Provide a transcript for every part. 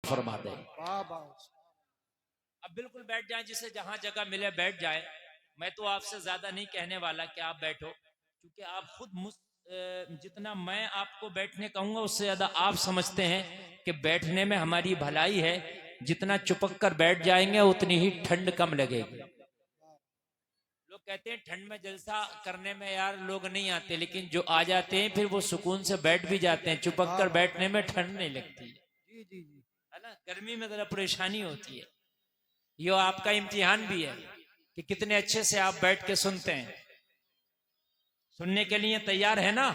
फरमा दे। वाह वाह। अब बिल्कुल बैठ जाएं, जिसे जहां जगह मिले बैठ जाए। मैं तो आपसे ज्यादा नहीं कहने वाला कि आप बैठो, क्योंकि आप खुद जितना मैं आपको बैठने कहूंगा उससे ज्यादा आप समझते हैं कि बैठने में हमारी भलाई है। जितना चुपक कर बैठ जाएंगे उतनी ही ठंड कम लगेगी। लोग कहते हैं ठंड में जलसा करने में यार लोग नहीं आते, लेकिन जो आ जाते हैं फिर वो सुकून से बैठ भी जाते हैं। चुपक कर बैठने में ठंड नहीं लगती जी जी जी। है ना। गर्मी में जरा परेशानी होती है। यो आपका इम्तिहान भी है कि कितने अच्छे से आप बैठ के सुनते हैं। सुनने के लिए तैयार है ना?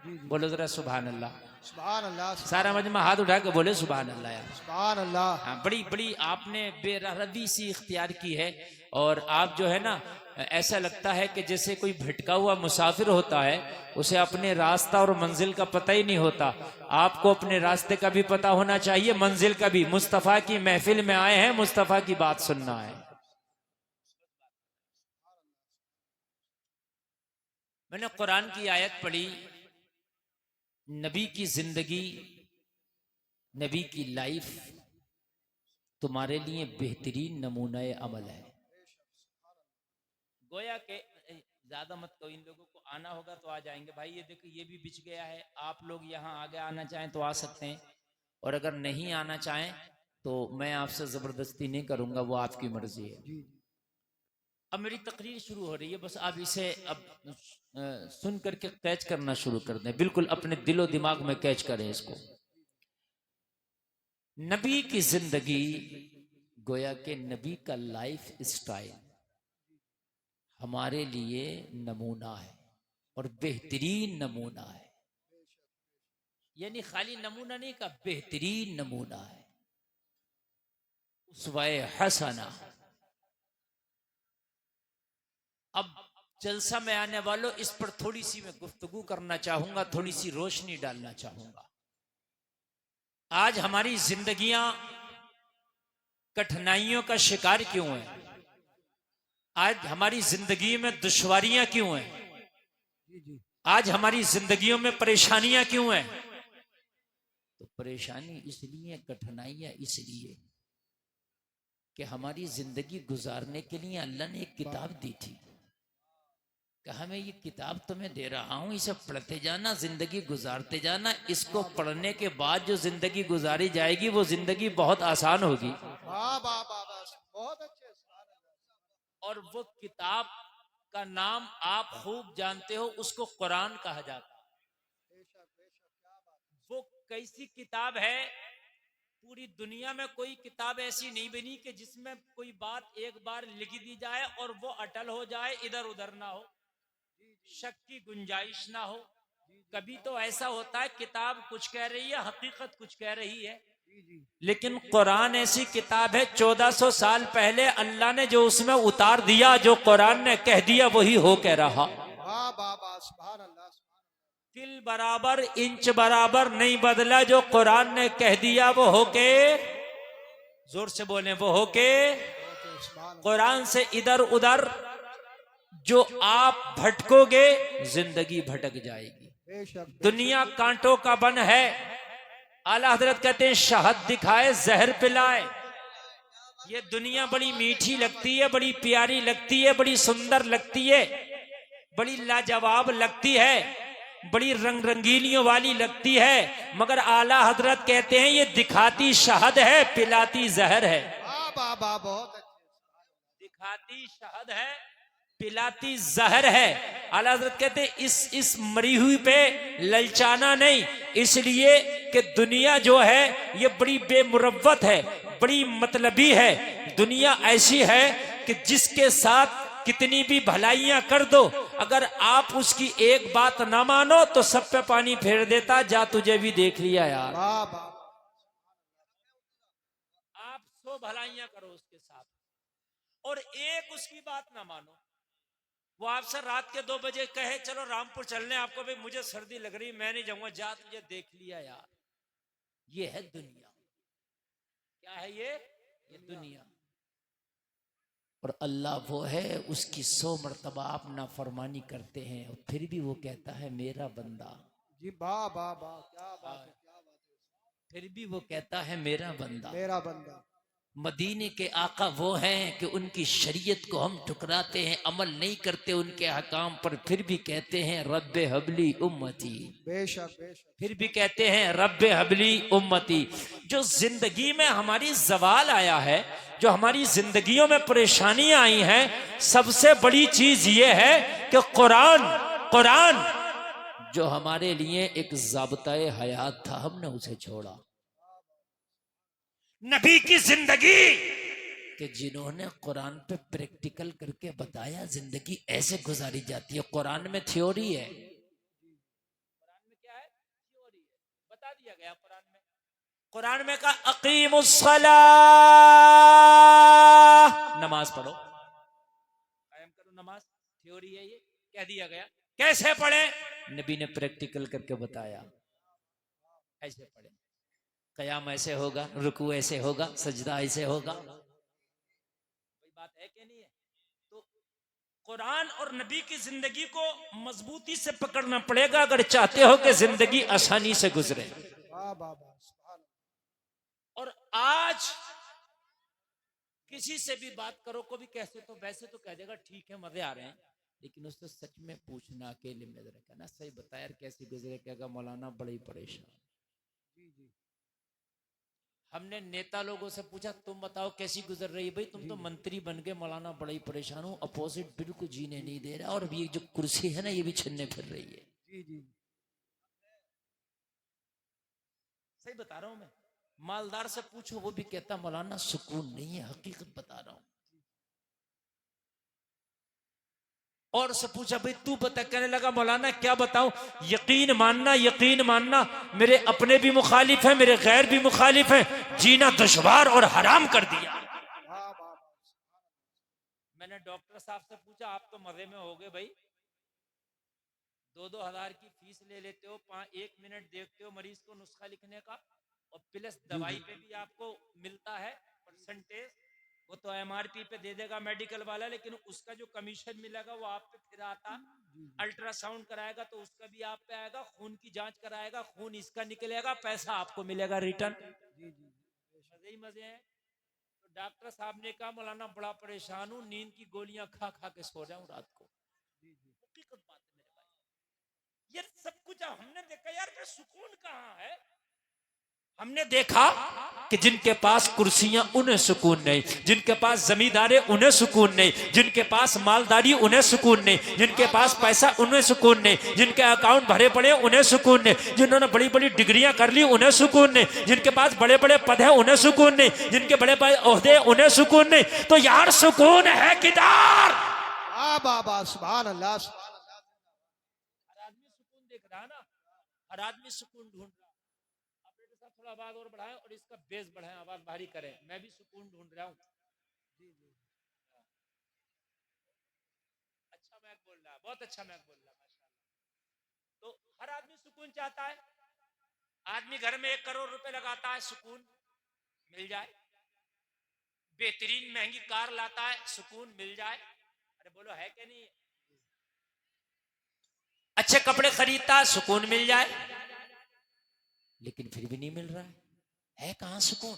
जी जी। बोलो जरा सुभान अल्लाह। सुभान अल्लाह। सारा मजमा हाथ उठा के बोले सुभान अल्लाह यार। सुभान अल्लाह। हाँ, बड़ी बड़ी आपने बेरहबी सी इख्तियार की है। और आप जो है ना, ऐसा लगता है कि जैसे कोई भटका हुआ मुसाफिर होता है, उसे अपने रास्ता और मंजिल का पता ही नहीं होता। आपको अपने रास्ते का भी पता होना चाहिए, मंजिल का भी। मुस्तफ़ा की महफिल में आए हैं, मुस्तफ़ा की बात सुनना है। मैंने कुरान की आयत पढ़ी, नबी की जिंदगी, नबी की लाइफ तुम्हारे लिए बेहतरीन नमूना अमल है। गोया के ज्यादा मत कहो, इन लोगों को आना होगा तो आ जाएंगे। भाई ये देखो, ये भी बिछ गया है। आप लोग यहाँ आगे आना चाहें तो आ सकते हैं, और अगर नहीं आना चाहें तो मैं आपसे जबरदस्ती नहीं करूंगा, वो आपकी मर्जी है। अब मेरी तकरीर शुरू हो रही है, बस आप इसे अब सुन करके कैच करना शुरू कर दें। बिल्कुल अपने दिलो दिमाग में कैच करें इसको। नबी की जिंदगी, गोया के नबी का लाइफ स्टाइल हमारे लिए नमूना है, और बेहतरीन नमूना है। यानी खाली नमूना नहीं का, बेहतरीन नमूना है, उसवाए हसना। अब जलसा में आने वालों, इस पर थोड़ी सी मैं गुफ्तगू करना चाहूंगा, थोड़ी सी रोशनी डालना चाहूंगा। आज हमारी जिंदगियां कठिनाइयों का शिकार क्यों है? आज हमारी जिंदगी में दुश्वारियां क्यों हैं? आज हमारी जिंदगियों में परेशानियां क्यों हैं? तो परेशानी इसलिए, कठिनाइयां इसलिए कि हमारी जिंदगी गुजारने के लिए अल्लाह ने एक किताब दी थी। कहा मैं ये किताब तुम्हें दे रहा हूं, इसे पढ़ते जाना, जिंदगी गुजारते जाना। इसको पढ़ने के बाद जो जिंदगी गुजारी जाएगी वो जिंदगी बहुत आसान होगी। बहुत अच्छे। और वो किताब का नाम आप खूब जानते हो, उसको कुरान कहा जाता है। वो कैसी किताब है? पूरी दुनिया में कोई किताब ऐसी नहीं बनी कि जिसमें कोई बात एक बार लिख दी जाए और वो अटल हो जाए, इधर उधर ना हो, शक की गुंजाइश ना हो। कभी तो ऐसा होता है किताब कुछ कह रही है, हकीकत कुछ कह रही है। लेकिन कुरान ऐसी किताब है, 1400 साल पहले अल्लाह ने जो उसमें उतार दिया, जो कुरान ने कह दिया वही हो कह रहा। तिल बराबर इंच बराबर नहीं बदला, जो कुरान ने कह दिया वो होके, जोर से बोले, वो होके। कुरान से इधर उधर जो आप भटकोगे, जिंदगी भटक जाएगी। दुनिया कांटों का बन है। आला हजरत कहते हैं शहद दिखाए जहर पिलाए। ये दुनिया बड़ी मीठी लगती है, बड़ी प्यारी लगती है, बड़ी सुंदर लगती है, बड़ी लाजवाब लगती है, बड़ी रंग रंगीलियों वाली लगती है, मगर आला हजरत कहते हैं ये दिखाती शहद है, पिलाती जहर है। दिखाती शहद है, पिलाती जहर है। आला हजरत कहते हैं इस मरी हुई पे ललचाना नहीं, इसलिए कि दुनिया जो है ये बड़ी बेमुरव्वत है, बड़ी मतलबी है। दुनिया ऐसी है कि जिसके साथ कितनी भी भलाइयां कर दो, अगर आप उसकी एक बात ना मानो तो सब पे पानी फेर देता। जा तुझे भी देख लिया यार। आप 100 भलाइयां करो उसके साथ और एक उसकी बात ना मानो, वो आपसे रात के 2 बजे कहे चलो रामपुर चलने, आपको भाई मुझे सर्दी लग रही, मैं नहीं जाऊंगा। जा तुझे देख लिया यार। ये है दुनिया। क्या है ये दुनिया। और अल्लाह वो है, उसकी 100 मर्तबा आप नाफरमानी करते हैं और फिर भी वो कहता है मेरा बंदा। जी वाह वाह वाह, क्या बात है, क्या बात है। फिर भी वो कहता है मेरा बंदा। मेरा बंदा। मदीने के आका वो हैं कि उनकी शरीयत को हम ठुकराते हैं, अमल नहीं करते उनके अहकाम पर, फिर भी कहते हैं रब्बे हबली उम्मती। बेशक बेशक। फिर भी कहते हैं रब्बे हबली उम्मती। जो जिंदगी में हमारी जवाल आया है, जो हमारी जिंदगियों में परेशानियां आई हैं, सबसे बड़ी चीज ये है कि कुरान जो हमारे लिए एक ज़ाब्ता-ए हयात था, हमने उसे छोड़ा। नबी की जिंदगी कि जिन्होंने कुरान पे प्रैक्टिकल करके बताया जिंदगी ऐसे गुजारी जाती है। कुरान में थ्योरी है, कुरान में क्या है? थ्योरी है, बता दिया गया कुरान में। कुरान में कहा अकीमुस्सलाह, नमाज पढ़ो, कायम करो नमाज, थ्योरी है ये, कह दिया गया। कैसे पढ़े? नबी ने प्रैक्टिकल करके बताया, ऐसे पढ़े, कयाम ऐसे होगा, रुकू ऐसे होगा, सजदा ऐसे होगा। कोई बात है कि नहीं है? तो कुरान और नबी की जिंदगी को मजबूती से पकड़ना पड़ेगा अगर चाहते हो कि जिंदगी आसानी से गुजरे। वाह वाह वाह, सुभान। और आज किसी से भी बात करो, को भी कैसे, तो वैसे तो कह देगा ठीक है मजे आ रहे हैं, लेकिन उससे सच में पूछना, अकेले में रखा ना, सही बता यार कैसे गुजरे, कहेगा मौलाना बड़ी परेशान। जी जी। हमने नेता लोगों से पूछा तुम बताओ कैसी गुजर रही है? भाई तुम तो मंत्री बन गए, मौलाना बड़ा ही परेशान हूँ, अपोजिट बिल्कुल जीने नहीं दे रहा, और अब ये जो कुर्सी है ना ये भी छीनने फिर रही है। जी जी। सही बता रहा हूं मैं। मालदार से पूछो, वो भी कहता मौलाना सुकून नहीं है, हकीकत बता रहा हूं। और से पूछा भाई तू बता, कहने लगा मौलाना क्या बताऊं, यकीन मानना, मेरे अपने भी मुखालिफ हैं, मेरे गैर भी मुखालिफ हैं, जीना दुश्वार और हराम कर दिया। वाह वाह वाह। मैंने डॉक्टर साहब से पूछा आप तो मजे में हो गए भाई, 2-2 हजार की फीस ले लेते हो, 1 मिनट देखते हो मरीज को नुस्खा लिखने का, और प्लस दवाई पे भी आपको मिलता है परसेंटेज, वो तो एमआरपी पे दे देगा मेडिकल वाला, लेकिन उसका जो कमीशन मिलेगा वो आप पे फिर आता। अल्ट्रासाउंड कराएगा तो उसका भी आप पे आएगा, खून की जांच कराएगा, खून इसका निकलेगा, पैसा आपको मिलेगा रिटर्न। जी जी। मजे ही मजे हैं। तो डॉक्टर साहब ने कहा मौलाना बड़ा परेशान हूँ, नींद की गोलियां खा खा के सो रहा हूँ रात को। हकीकत बात है मेरे भाई, ये सब कुछ हमने देखा यार, सुकून कहाँ है? हमने देखा कि जिनके पास कुर्सियां उन्हें सुकून नहीं, जिनके पास जमींदारी उन्हें सुकून नहीं, जिनके पास मालदारी उन्हें सुकून नहीं, जिनके पास पैसा उन्हें सुकून नहीं, जिनके अकाउंट भरे पड़े उन्हें सुकून नहीं, जिन्होंने बड़ी बड़ी डिग्रियां कर ली उन्हें सुकून नहीं, जिनके पास बड़े बड़े पद है उन्हें सुकून नहीं, जिनके बड़े बड़े ओहदे उन्हें सुकून नहीं। तो यार सुकून है किधर? वाह वाह वाह, सुभान अल्लाह सुभान अल्लाह। हर आदमी सुकून देख रहा है ना, हर आदमी सुकून ढूंढ रहा है। थोड़ा आवाज और बढ़ाएं और इसका बेस बढ़ाएं, आवाज भारी करें, मैं भी सुकून ढूंढ रहा हूं। जी जी। अच्छा मैक बोल रहा है, बहुत अच्छा मैक बोल रहा है, माशाल्लाह। तो हर आदमी सुकून चाहता है। आदमी घर में 1 करोड़ रुपए लगाता है, सुकून मिल जाए, बेहतरीन महंगी कार लाता है, सुकून मिल जाए। अरे बोलो है कि नहीं? अच्छे कपड़े खरीदता है, सुकून मिल जाए, लेकिन फिर भी नहीं मिल रहा है कहां सुकून?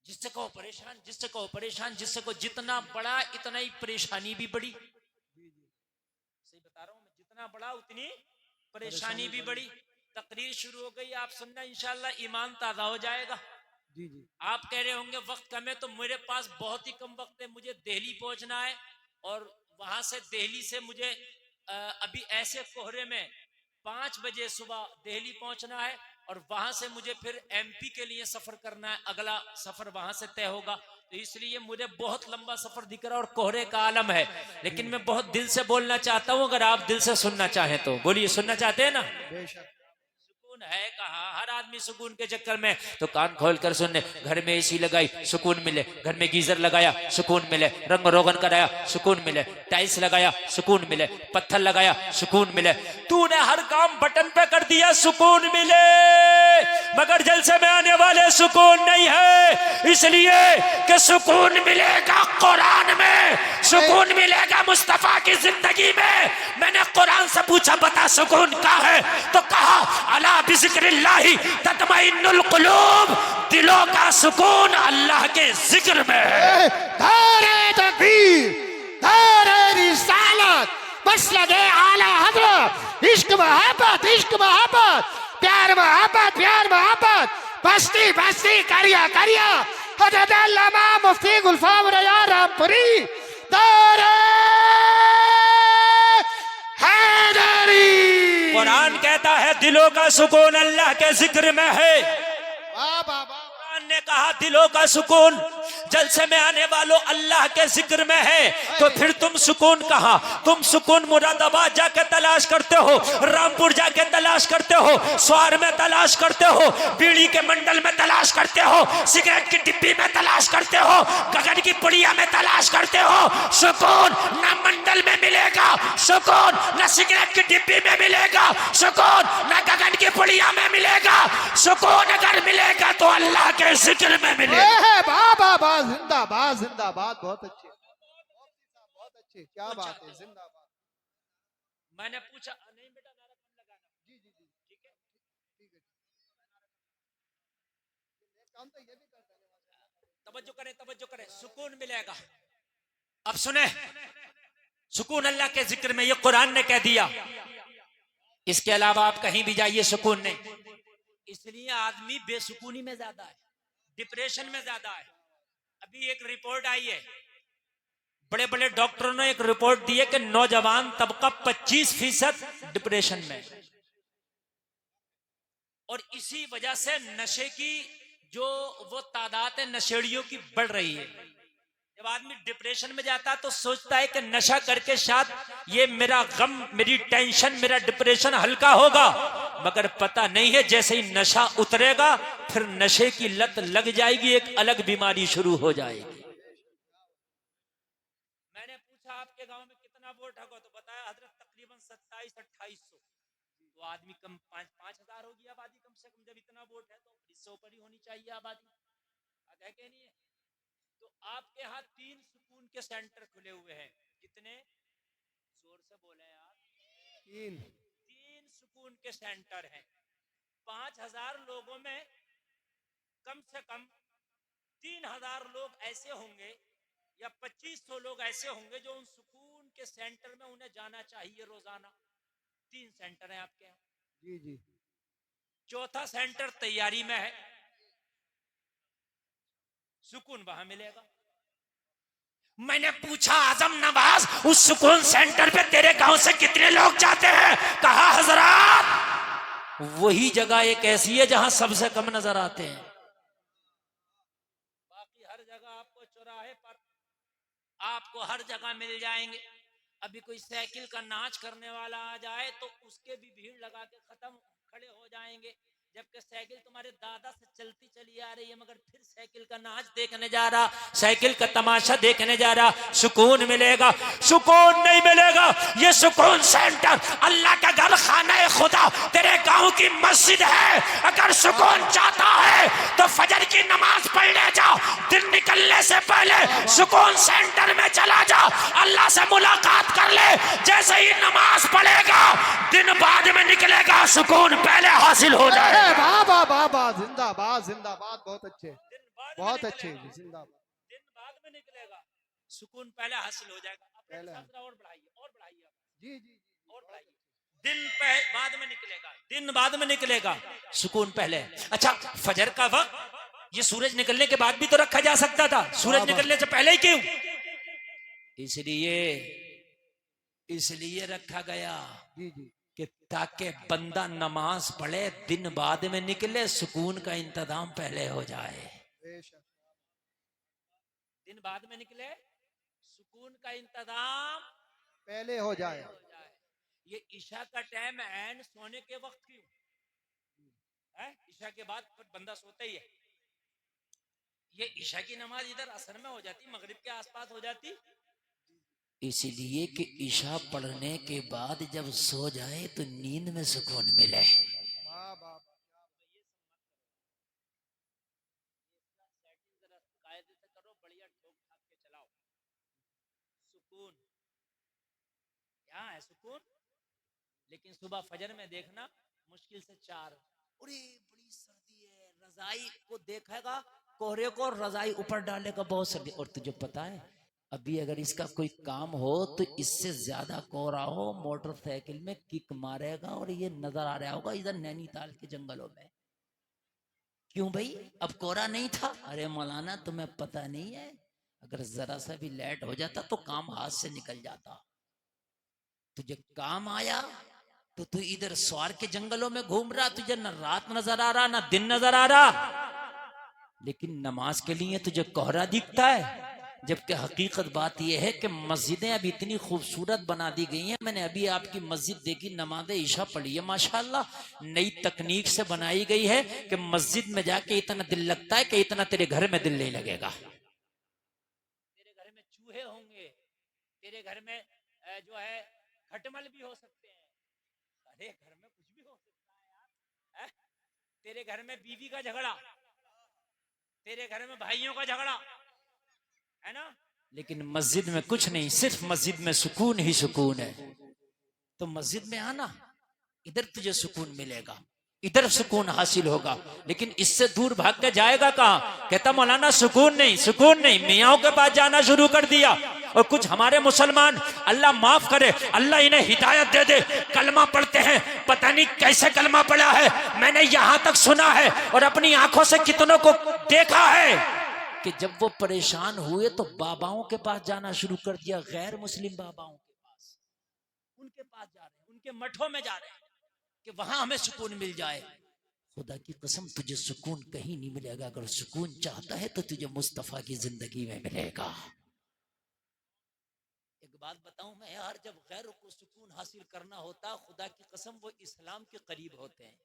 जिससे कहो परेशान, जिससे कहो परेशान, जिससे कहो जितना बड़ा इतना ही परेशानी भी बड़ी। सही बता रहा हूं मैं, जितना बड़ा उतनी परेशानी भी बड़ी। तकरीर शुरू हो गई, आप सुनना, इंशाल्लाह ईमान ताजा हो जाएगा। जी जी। आप कह रहे होंगे वक्त कम है, तो मेरे पास बहुत ही कम वक्त है, मुझे दिल्ली पहुंचना है, और वहां से दिल्ली से मुझे अभी ऐसे कोहरे में 5 बजे सुबह दिल्ली पहुंचना है, और वहां से मुझे फिर एमपी के लिए सफर करना है, अगला सफर वहां से तय होगा। तो इसलिए मुझे बहुत लंबा सफर दिख रहा है और कोहरे का आलम है, लेकिन मैं बहुत दिल से बोलना चाहता हूं, अगर आप दिल से सुनना चाहें तो बोलिए। सुनना चाहते हैं ना? बेशक। सुकून है कहाँ? हर आदमी सुकून के चक्कर में, तो कान खोल कर सुनने, घर में एसी लगाई सुकून मिले, घर में गीजर लगाया सुकून मिले, रंग रोगन कराया सुकून मिले, टाइल्स लगाया सुकून मिले, पत्थर लगाया सुकून मिले, तूने हर काम बटन पे कर दिया सुकून मिले, मगर जलसे में आने वाले वाले सुकून नहीं है, इसलिए कि सुकून मिलेगा कुरान में, सुकून मिलेगा मुस्तफा की जिंदगी में। मैंने कुरान से पूछा बता सुकून क्या है, तो कहा अला बिज़िक्रिल्लाहि तत्मइन्नुल कुलूब, दिलों का सुकून अल्लाह के जिक्र में है। नारे तकबीर, नारे रिसालत, मसलके आला हज़रत, इश्क मोहब्बत, इश्क मोहब्बत, प्यार मोहब्बत, प्यार मोहब्बत, बस्ती बस्ती करिया करिया, हज़रत अल्लामा मुफ्ती गुलफाम रया रामपुरी, नारे हैदरी। कुरान कहता है दिलों का सुकून अल्लाह के जिक्र में है। वाह वाह वाह। कुरान ने कहा दिलों का सुकून जलसे में आने वालों अल्लाह के जिक्र में है, तो फिर तुम सुकून कहा? तुम सुकून मुरादाबाद जाके तलाश करते हो, रामपुर जाके तलाश करते हो, स्वार में तलाश करते हो, बीड़ी के मंडल में तलाश करते हो, सिगरेट की डिब्बी में तलाश करते हो, गगन की पुड़िया में तलाश करते हो। सुकून न मंडल में मिलेगा, सुकून न सिगरेट की डिब्बी में मिलेगा, सुकून न गगन की पुड़िया में मिलेगा। सुकून अगर मिलेगा तो अल्लाह के जिक्र में मिलेगा। बाबा जिंदाबाद जिंदाबाद, बहुत अच्छे बहुत अच्छे, क्या बात है, जिंदाबाद। मैंने पूछा नहीं बेटा नारा कम लगाना। जी जी जी, ठीक है ठीक है, काम तो ये भी करता है। तवज्जो करें, सुकून मिलेगा। अब सुने, सुकून अल्लाह के जिक्र में, ये कुरान ने कह दिया। इसके अलावा आप कहीं भी जाइए सुकून नहीं। इसलिए आदमी बेसुकूनी में ज्यादा है, डिप्रेशन में ज्यादा है। अभी एक रिपोर्ट आई है, बड़े बड़े डॉक्टरों ने एक रिपोर्ट दी है कि नौजवान तबका 25% डिप्रेशन में, और इसी वजह से नशे की जो वो तादाद है नशेड़ियों की बढ़ रही है। जब आदमी डिप्रेशन में जाता है तो सोचता है कि नशा करके शायद ये मेरा गम, मेरी टेंशन, मेरा डिप्रेशन हल्का होगा, मगर पता नहीं है जैसे ही नशा उतरेगा फिर नशे की लत लग जाएगी, एक अलग बीमारी शुरू हो जाएगी। मैंने पूछा आपके गांव में कितना वोट होगा, तो बताया हजरत तकरीबन 27-2800। तो आदमी कम 5,000 होगी आबादी कम से कम। जब इतना वोट है तो 100 पर ही होनी चाहिए आबादी, है कि नहीं है? तो आपके यहाँ 3 सुकून के सेंटर खुले हुए हैं। कितने? जोर से बोले यार। 3 सुकून के सेंटर हैं। 5,000 लोगों में कम से कम 3,000 लोग ऐसे होंगे या 2,500 लोग ऐसे होंगे जो उन सुकून के सेंटर में उन्हें जाना चाहिए रोजाना। 3 सेंटर हैं आपके यहाँ। जी जी। चौथा सेंटर तैयारी में है, सुकून वहां मिलेगा। मैंने पूछा आजम नवाज, उस सुकून सेंटर पे तेरे गांव से कितने लोग जाते हैं? कहा हजरात वही जगह एक ऐसी है जहां सबसे कम नजर आते हैं, बाकी हर जगह आपको चौराहे पर, आपको हर जगह मिल जाएंगे। अभी कोई साइकिल का नाच करने वाला आ जाए तो उसके भी भीड़ लगा के खत्म खड़े हो जाएंगे, जबकि साइकिल तुम्हारे दादा से चलती चली आ रही है, मगर फिर साइकिल का नाच देखने जा रहा, साइकिल का तमाशा देखने जा रहा। सुकून मिलेगा? सुकून नहीं मिलेगा। ये सुकून सेंटर अल्लाह का घर, खाना खुदा तेरे गांव की मस्जिद है। अगर सुकून चाहता है तो फजर की नमाज पढ़ने जा, दिन निकलने से पहले सुकून सेंटर में चला जा, अल्लाह से मुलाकात कर ले। जैसे ही नमाज पढ़ेगा दिन बाद में निकलेगा, सुकून पहले हासिल हो जाए। बाबा बाबा जिंदाबाद जिंदाबाद, बहुत अच्छे बहुत अच्छे, जिंदाबाद। दिन बाद में निकलेगा, सुकून पहले हासिल हो जाएगा। पहले और बढ़ाइए जी जी और बढ़ाइए। दिन बाद में निकलेगा, दिन बाद में निकलेगा, सुकून पहले। अच्छा, फजर का वक्त ये सूरज निकलने के बाद भी तो रखा जा सकता था, सूरज निकलने से पहले ही क्यों? इसलिए रखा गया जी जी, कि ताकि बंदा नमाज पढ़े, दिन बाद में निकले, सुकून का इंतजाम पहले हो जाए। दिन बाद में निकले, सुकून का इंतजाम पहले हो जाए। ये ईशा का टाइम है, सोने के वक्त क्यों है? ईशा के बाद बंदा सोता ही है। ये ईशा की नमाज इधर असर में हो जाती, मगरिब के आसपास हो जाती, इसलिए कि ईशा पढ़ने के बाद जब सो जाए तो नींद में सुकून मिले। ठोक ठाक के चलाओ। सुकून क्या है? सुकून। लेकिन सुबह फजर में देखना मुश्किल से 4, अरे बड़ी सर्दी है, रजाई को देखेगा कोहरे को, रजाई ऊपर डालेगा, बहुत सर्दी। और तुझे पता है अभी अगर इसका कोई काम हो तो इससे ज्यादा कोहरा हो, मोटरसाइकिल में किक मारेगा और ये नजर आ रहा होगा इधर नैनीताल के जंगलों में। क्यों भाई? अब कोहरा नहीं था? अरे मौलाना तुम्हें पता नहीं है, अगर जरा सा भी लेट हो जाता तो काम हाथ से निकल जाता। तुझे काम आया तो तू इधर स्वार के जंगलों में घूम रहा, तुझे न रात नजर आ रहा न दिन नजर आ रहा, लेकिन नमाज के लिए तुझे कोहरा दिखता है। जबकि हकीकत बात यह है कि मस्जिदें अब इतनी खूबसूरत बना दी गई हैं। मैंने अभी आपकी मस्जिद देखी, नमाज ईशा पढ़ी है, माशाल्लाह नई तकनीक से बनाई गई है कि मस्जिद में जाके इतना दिल लगता है कि इतना तेरे घर में दिल नहीं लगेगा। तेरे घर में चूहे होंगे, तेरे घर में जो है खटमल भी हो सकते हैं, अरे घर में कुछ भी हो सकता है यार। तेरे घर में बीवी का झगड़ा, तेरे घर में भाइयों का झगड़ा है ना, लेकिन मस्जिद में कुछ नहीं, सिर्फ मस्जिद में सुकून ही सुकून है। तो मस्जिद में आना, इधर तुझे सुकून मिलेगा, इधर सुकून हासिल होगा। लेकिन इससे दूर भाग के जाएगा कहां? कहता मौलाना सुकून नहीं, सुकून नहीं, मियाओं के पास जाना शुरू कर दिया। और कुछ हमारे मुसलमान, अल्लाह माफ करे, अल्लाह इन्हें हिदायत दे दे, कलमा पढ़ते हैं, पता नहीं कैसे कलमा पढ़ा है, मैंने यहां तक सुना है और अपनी आंखों से कितनों को देखा है कि जब वो परेशान हुए तो बाबाओं के पास जाना शुरू कर दिया, गैर मुस्लिम बाबाओं के पास, उनके पास जा रहे हैं, उनके मठों में जा रहे हैं कि वहां हमें सुकून मिल जाए। खुदा की कसम तुझे सुकून कहीं नहीं मिलेगा। अगर सुकून चाहता है तो तुझे मुस्तफा की जिंदगी में मिलेगा। एक बात बताऊं मैं यार, जब गैरों को सुकून हासिल करना होता, खुदा की कसम वो इस्लाम के करीब होते हैं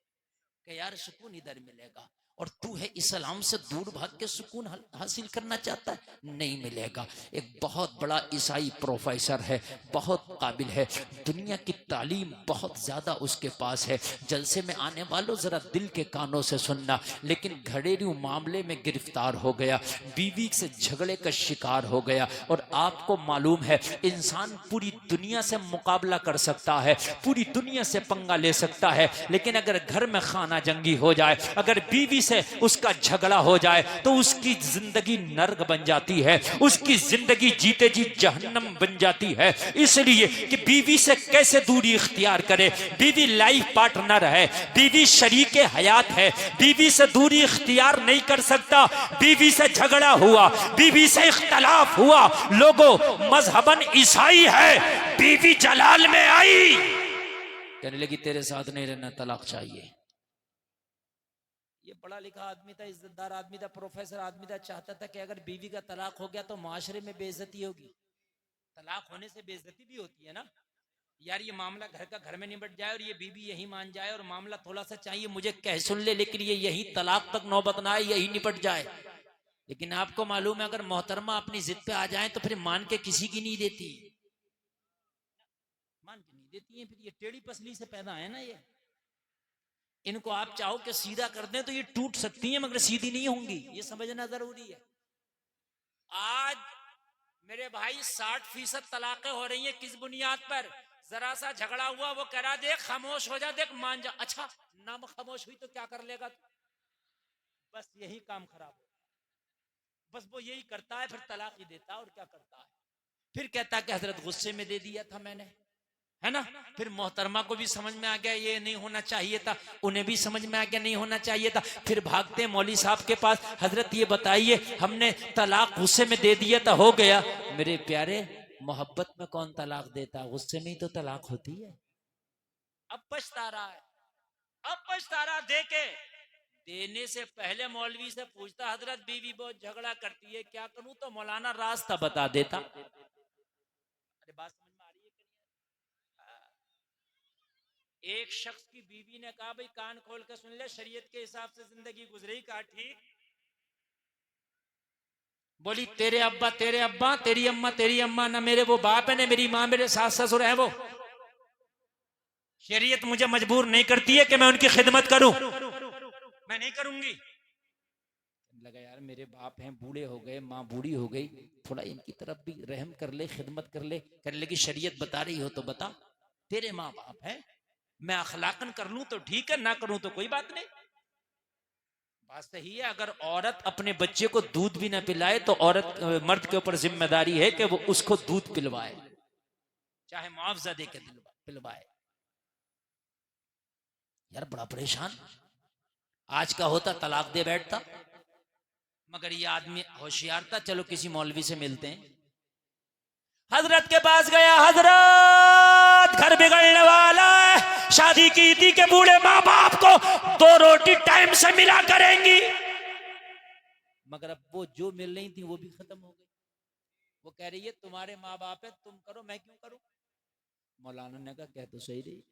कि यार सुकून इधर मिलेगा। और तू है इस्लाम से दूर भाग के सुकून हासिल करना चाहता है, नहीं मिलेगा। एक बहुत बड़ा ईसाई प्रोफेसर है, बहुत काबिल है, दुनिया की तालीम बहुत ज्यादा उसके पास है। जलसे में आने वालों जरा दिल के कानों से सुनना, लेकिन घरेलू मामले में गिरफ्तार हो गया, बीवी से झगड़े का शिकार हो गया। और आपको मालूम है इंसान पूरी दुनिया से मुकाबला कर सकता है, पूरी दुनिया से पंगा ले सकता है, लेकिन अगर घर में खाना जंगी हो जाए, अगर बीवी से उसका झगड़ा हो जाए तो उसकी जिंदगी नर्क बन जाती है, उसकी जिंदगी जीते जी जहन्नम बन जाती है। इसलिए कि बीवी से कैसे दूरी इख्तियार करे, बीवी लाइफ पार्टनर है, बीवी शरीके हयात है, बीवी से दूरी इख्तियार नहीं कर सकता। बीवी से झगड़ा हुआ, बीवी से इख्तलाफ हुआ, लोगों मजहबन ईसाई है, बीवी जलाल में आई, कहने लगी तेरे साथ नहीं रहना, तलाक चाहिए। ये पढ़ा लिखा आदमी था, इज्जतदार आदमी था, प्रोफेसर आदमी था, चाहता था कि अगर बीवी का तलाक हो गया तो माशरे में बेइज्जती होगी। तलाक होने से बेइज्जती भी होती है ना यार। ये मामला घर का घर में निपट जाए और ये बीवी यही मान जाए और मामला थोड़ा सा चाहिए मुझे कह सुन ले, लेकिन ये यही तलाक तक नौबत ना आए, यही निपट जाए। लेकिन आपको मालूम है अगर मोहतरमा अपनी जिद पे आ जाए तो फिर मान के किसी की नहीं देती, मान के नहीं देती है। फिर ये टेढ़ी पसली से पैदा है ना, ये इनको आप चाहो कि सीधा कर दें तो ये टूट सकती हैं मगर सीधी नहीं होंगी, ये समझना जरूरी है। आज मेरे भाई 60% तलाकें हो रही हैं, किस बुनियाद पर? जरा सा झगड़ा हुआ, वो कह रहा देख खामोश हो जा, देख मान जा। अच्छा ना खामोश हुई तो क्या कर लेगा? बस यही काम खराब हो, बस वो यही करता है, फिर तलाक ही देता है। और क्या करता है? फिर कहता है कि हजरत गुस्से में दे दिया था मैंने, है ना। फिर मोहतरमा को भी समझ में आ गया ये नहीं होना चाहिए था, उन्हें भी समझ में आ गया नहीं होना चाहिए था। फिर भागते मौली साहब के पास, हजरत ये बताइए हमने तलाक गुस्से में दे दिया था, हो गया। मेरे प्यारे मोहब्बत में कौन तलाक देता? गुस्से में ही तो तलाक होती है। अब पछता रहा है, अब पछता रहा। देने से पहले मौलवी से पूछता हजरत बीवी बहुत झगड़ा करती है, क्या करूं? तो मौलाना रास्ता बता देता। अरे बात समझ में आ रही है? एक शख्स की बीवी ने कहा भाई कान खोल के सुन ले, शरीयत के हिसाब से जिंदगी गुजरी। कहा ठीक। बोली तेरे अब्बा तेरी अम्मा ना मेरे वो बाप है ना मेरी माँ, मेरे सास ससुर है वो। शरीयत मुझे मजबूर नहीं करती है कि मैं उनकी खिदमत करूं, मैं नहीं करूंगी। लगा यार मेरे बाप हैं, बूढ़े हो गए, माँ बूढ़ी हो गई, थोड़ा इनकी तरफ भी रहम कर ले, खिदमत कर ले। करने लगी शरीयत बता रही हो तो बता, तेरे माँ बाप हैं, मैं अखलाकन कर लूं तो ठीक है, ना करूं तो कोई बात नहीं। बात सही है, अगर औरत अपने बच्चे को दूध भी ना पिलाए तो औरत मर्द के ऊपर जिम्मेदारी है कि वो उसको दूध पिलवाए, चाहे मुआवजा दे के पिलवाए। यार बड़ा परेशान, आज का होता तलाक दे बैठता, मगर ये आदमी होशियार था, चलो किसी मौलवी से मिलते हैं। हजरत के पास गया, हजरत घर बिगड़ने वाला है, शादी की थी कि बूढ़े माँ बाप को 2 रोटी टाइम से मिला करेंगी, मगर अब वो जो मिल रही थी वो भी खत्म हो गई। वो कह रही है तुम्हारे माँ बाप है, तुम करो, मैं क्यों करूं। मौलाना ने कहा कह तो सही रही,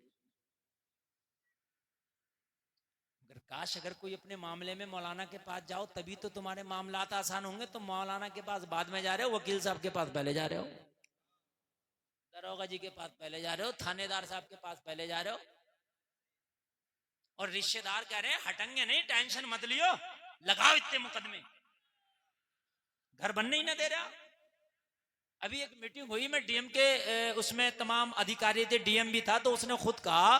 अगर काश अगर कोई अपने मामले में मौलाना के पास जाओ तभी तो तुम्हारे मामलात आसान होंगे। तुम मौलाना के पास बाद में जा रहे हो, वकील साहब के पास पहले जा रहे हो, दरोगा जी के पास पहले जा रहे हो, थानेदार साहब के पास पहले जा रहे हो, और रिश्तेदार कह रहे हैं हटेंगे नहीं, टेंशन मत लियो, लगाओ इतने मुकदमे, घर बनने ही ना दे रहा। अभी एक मीटिंग हुई में डीएम के, उसमें तमाम अधिकारी थे, डीएम भी था, तो उसने खुद कहा,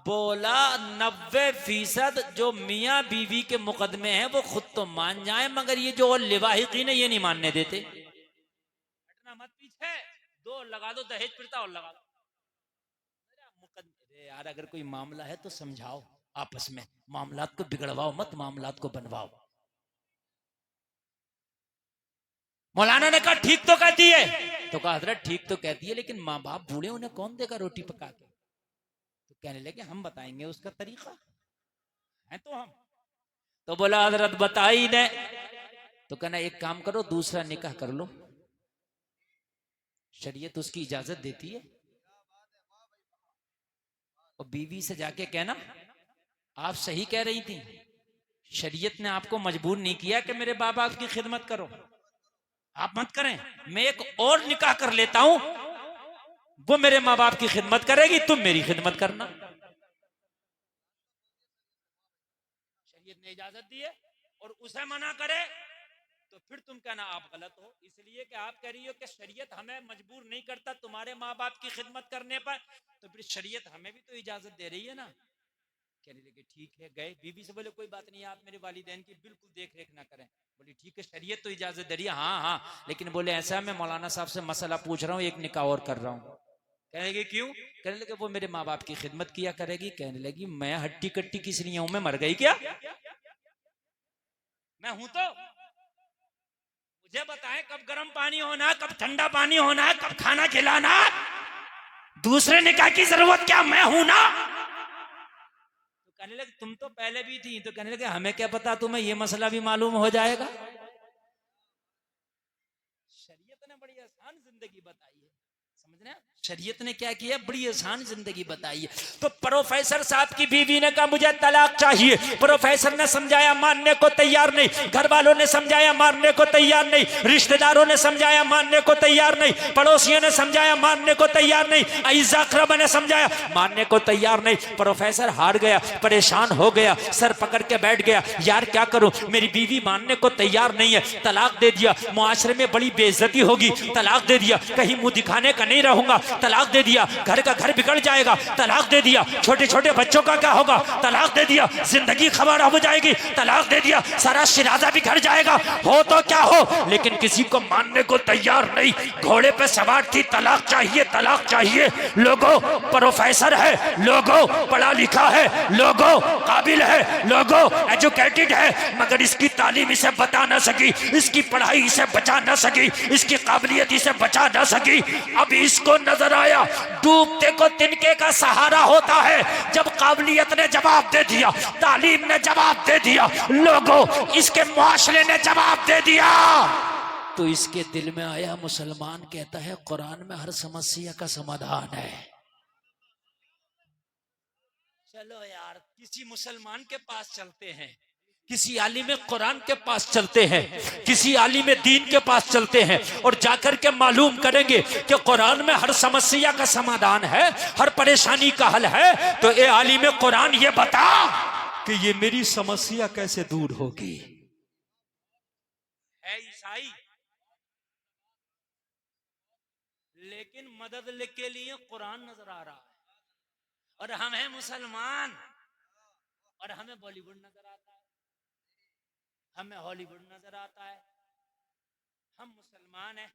बोला 90% जो मियाँ बीवी के मुकदमे हैं वो खुद तो मान जाए, मगर ये जो लिवाहिकीन है ये नहीं मानने देते। हटना मत पीछे, 2 लगा दो, दहेज प्रथा और लगा दो मुकदमे। यार अगर कोई मामला है तो समझाओ आपस में, मामलात को बिगड़वाओ मत, मामलात को बनवाओ। मौलाना ने कहा ठीक तो कहती है, तो कहा हजरत ठीक तो कहती है, लेकिन माँ बाप बूढ़े, उन्हें कौन देगा रोटी पका के। तो कहने लगे हम बताएंगे उसका तरीका है तो हम। तो बोला हजरत बता ही दे। तो कहना एक काम करो, दूसरा निकाह कर लो, शरीयत उसकी इजाजत देती है। और बीवी से जाके कहना आप सही कह रही थी, शरीयत ने आपको मजबूर नहीं किया कि मेरे बाप बाप की खिदमत करो, आप मत करें, मैं एक और निकाह कर लेता हूं, वो मेरे माँ बाप की खिदमत करेगी, तुम मेरी खिदमत करना। शरीयत ने इजाजत दी है, और उसे मना करे तो फिर तुम कहना आप गलत हो, इसलिए कि आप कह रही हो कि शरीयत हमें मजबूर नहीं करता तुम्हारे माँ बाप की खिदमत करने पर, तो फिर शरीयत हमें भी तो इजाजत दे रही है ना। कहने लगे ठीक है। गए बीवी से बोले कोई बात नहीं, आप मेरे वालिदैन की बिल्कुल देख रेख ना करें। बोली ठीक है, शरीयत तो इजाजत दे रही है, हाँ हाँ, लेकिन बोले ऐसा मैं मौलाना साहब से मसला पूछ रहा हूँ, एक निकाह और कर रहा हूँ। कहने लगे क्यों। कहने लगे वो मेरे माँ बाप की खिदमत किया करेगी। कहने लगी मैं हट्टी कट्टी किस लिए हूं, मैं मर गई क्या, मैं हूं तो मुझे बताएं कब गर्म पानी होना है, कब ठंडा पानी होना है, कब खाना खिलाना, दूसरे निकाह की जरूरत क्या, मैं हूं ना। तो कहने लगे तुम तो पहले भी थी। तो कहने लगे हमें क्या पता, तुम्हें ये मसला भी मालूम हो जाएगा। शरीयत ने बड़ी आसान जिंदगी बताई है, समझ रहे हैं, शरीयत ने क्या किया, बड़ी आसान जिंदगी बताई है। तो प्रोफेसर साहब की बीवी ने कहा मुझे तलाक चाहिए। प्रोफेसर ने समझाया, मानने को तैयार नहीं। घर वालों ने समझाया, मानने को तैयार नहीं। रिश्तेदारों ने समझाया, मानने को तैयार नहीं। पड़ोसियों ने समझाया, मानने को तैयार नहीं। अईज़ा अक़रबा ने समझाया, मानने को तैयार नहीं। प्रोफेसर हार गया, परेशान हो गया, सर पकड़ के बैठ गया, यार क्या करूं, मेरी बीवी मानने को तैयार नहीं है। तलाक दे दिया, मुआशरे में बड़ी बेइज्जती होगी। तलाक दे दिया, कहीं मुंह दिखाने का नहीं रहूंगा। तलाक दे दिया, घर का घर बिगड़ जाएगा। तलाक दे दिया, छोटे छोटे बच्चों का क्या होगा। तलाक दे दिया, जिंदगी खराब हो जाएगी। तलाक दे दिया, सारा शिराजा बिखर जाएगा। हो तो क्या हो, लेकिन किसी को मानने को तैयार नहीं। घोड़े पे सवार थी, तलाक चाहिए, तलाक चाहिए। लोगों प्रोफेसर है, लोगों पढ़ा लिखा है, लोगों काबिल है, लोगों एजुकेटेड है, मगर इसकी तालीम इसे बता ना सकी, इसकी पढ़ाई इसे बचा ना सकी, इसकी काबिलियत इसे बचा ना सकी। अब इसको नजर आया डूबते को तिनके का सहारा होता है। जब काबिलियत ने जवाब दे दिया, तालीम ने जवाब दे दिया, लोगों इसके मुआशरे ने जवाब दे दिया, तो इसके दिल में आया, मुसलमान कहता है कुरान में हर समस्या का समाधान है। चलो यार किसी मुसलमान के पास चलते हैं, किसी आलिम कुरान के पास चलते हैं, किसी आलिम दीन के पास चलते हैं, और जाकर के मालूम करेंगे कि कुरान में हर समस्या का समाधान है, हर परेशानी का हल है। तो ए आलिम कुरान ये बता कि ये मेरी समस्या कैसे दूर होगी। है ईसाई, लेकिन मदद के लिए कुरान नजर आ रहा है, और हम हैं मुसलमान और हमें बॉलीवुड नजर आता है, हमें हॉलीवुड नजर आता है। हम मुसलमान हैं,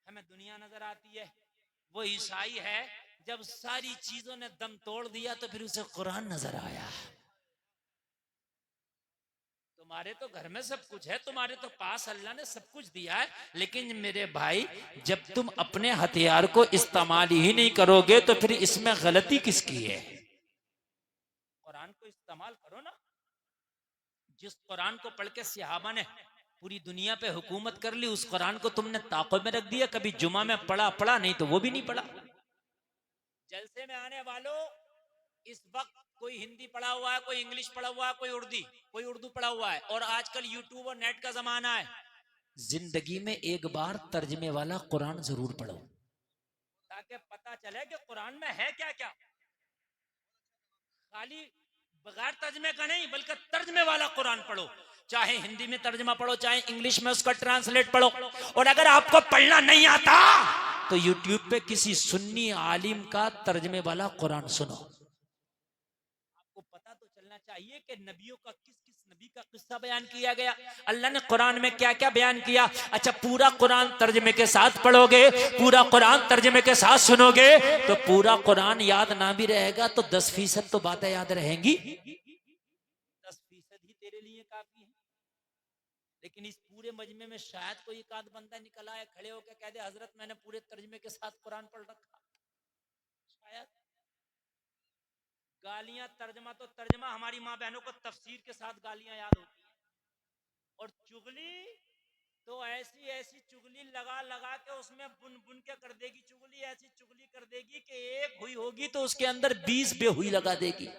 हमें दुनिया नजर आती है। वो ईसाई है, जब सारी चीजों ने दम तोड़ दिया तो फिर उसे कुरान नजर आया। तुम्हारे तो घर में सब कुछ है, तुम्हारे तो पास अल्लाह ने सब कुछ दिया है, लेकिन मेरे भाई जब तुम अपने हथियार को इस्तेमाल ही नहीं करोगे तो फिर इसमें गलती किसकी है? कुरान को इस्तेमाल करो ना। जिस कुरान को पढ़ के सहाबा ने पूरी दुनिया पे हुकूमत कर ली, उस कुरान को तुमने ताक़ो में रख दिया, कभी जुमा में पढ़ा नहीं तो वो भी नहीं पढ़ा। जलसे में आने वालों, इस वक्त कोई हिंदी पढ़ा हुआ है, कोई इंग्लिश पढ़ा हुआ है, कोई उर्दू पढ़ा हुआ है, और आजकल यूट्यूब और नेट का जमाना है। जिंदगी में एक बार तर्जमे वाला कुरान जरूर पढ़ो, ताकि पता चले कि कुरान में है क्या क्या। खाली बगैर तर्जमे का नहीं, बल्कि तर्जमे वाला कुरान पढ़ो। चाहे हिंदी में तर्जमा पढ़ो, चाहे इंग्लिश में उसका ट्रांसलेट पढ़ो। और अगर आपको पढ़ना नहीं आता तो यूट्यूब पे किसी सुन्नी आलिम का तर्जमे वाला कुरान सुनो। आपको पता तो चलना चाहिए कि नबियों का किस किस नबी का किस्सा बयान किया गया, अल्लाह ने कुरान में क्या क्या बयान किया। अच्छा, पूरा कुरान तर्जमे के साथ पढ़ोगे, पूरा कुरान तर्जमे के साथ सुनोगे तो पूरा कुरान याद ना भी रहेगा तो 10% तो बातें याद रहेंगी। 10% ही तेरे लिए काफी है। लेकिन इस पूरे मजमे में शायद कोई एक आध बंदा निकला है, खड़े होकर कह दे हजरत मैंने पूरे तर्जमे के साथ कुरान पढ़ रखा। शायद गालियां तर्जमा तो तर्जमा, हमारी माँ बहनों को तफसीर के साथ गालियां याद होती हैं। और चुगली तो ऐसी ऐसी चुगली लगा लगा के उसमें बुन बुन के कर देगी। चुगली ऐसी चुगली कर देगी कि एक हुई होगी तो उसके अंदर 20 बेहुई लगा देगी।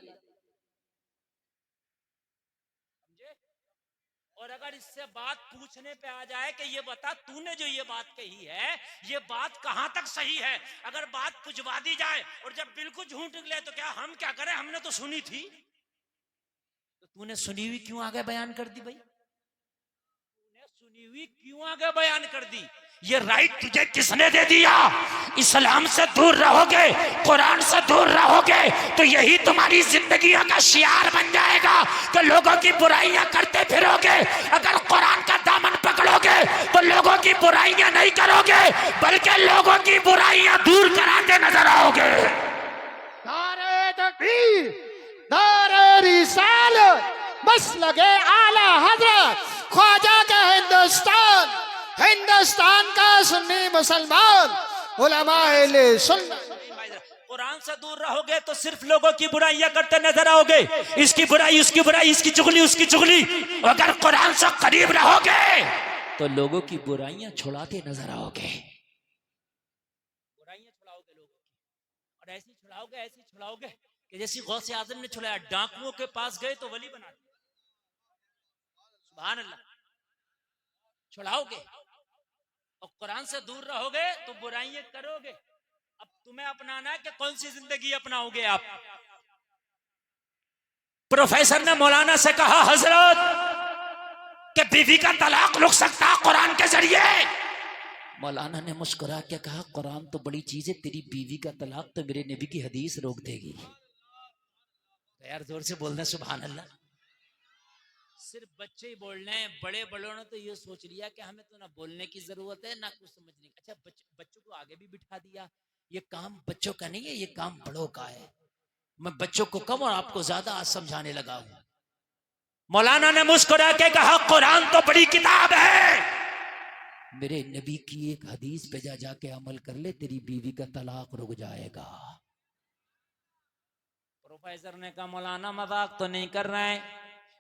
और अगर इससे बात पूछने पे आ जाए कि ये बता तूने जो ये बात कही है, ये बात कहां तक सही है, अगर बात पुछवा दी जाए और जब बिल्कुल झूठ निकले तो क्या हम क्या करें, हमने तो सुनी थी। तो तूने सुनी हुई क्यों आगे बयान कर दी भाई? तूने सुनी हुई क्यों आगे बयान कर दी? ये राइट तुझे किसने दे दिया? इस्लाम से दूर रहोगे, कुरान से दूर रहोगे तो यही तुम्हारी जिंदगियों का शियार बन जाएगा कि लोगों की बुराइयां करते फिरोगे। अगर कुरान का दामन पकड़ोगे तो लोगों की बुराइयां नहीं करोगे, बल्कि लोगों की बुराइयां दूर कराते नजर आओगे। नारे तकबीर, नारे रिसालत, मसलके आला हजरत ख्वाजा का हिंदुस्तान, हिंदुस्तान का सुन्नी मुसलमान उलमाए सुन्नत। कुरान से दूर रहोगे तो सिर्फ लोगों की बुराइयां करते नजर आओगे, इसकी बुराई उसकी बुराई, इसकी चुगली उसकी चुगली। अगर कुरान से करीब रहोगे तो लोगों की बुराइयां छुड़ाते नजर आओगे। बुराइयां छुड़ाओगे लोगों की, और ऐसी छुड़ाओगे कि जैसी गौसे आजम ने छुड़ाया। डाकुओं के पास गए तो वली बना दिया। सुभान अल्लाह। छुड़ाओगे और कुरान से दूर रहोगे तो बुराइयां करोगे। अब तुम्हें अपनाना है कि कौन सी जिंदगी अपनाओगे आप। प्रोफेसर ने मौलाना से कहा हजरत कि बीवी का तलाक रुक सकता कुरान के जरिए। मौलाना ने मुस्कुरा के कहा कुरान तो बड़ी चीज है, तेरी बीवी का तलाक तो मेरे नबी की हदीस रोक देगी। यार जोर से बोलना सुभान अल्लाह। सिर्फ बच्चे ही बोल रहे हैं, बड़े बड़ों ने तो ये सोच लिया कि हमें तो ना बोलने की जरूरत है ना कुछ समझने की। अच्छा, बच्चों को आगे भी बिठा दिया। ये काम बच्चों का नहीं है, ये काम बड़ों का है। मैं बच्चों को कम और आपको ज्यादा आज समझाने लगा हूं। मौलाना ने मुस्कुरा के कहा कुरान तो बड़ी किताब है, मेरे नबी की एक हदीस पे जाके अमल कर ले, तेरी बीवी का तलाक रुक जाएगा। प्रोफेसर ने कहा मौलाना मजाक तो नहीं कर रहे हैं,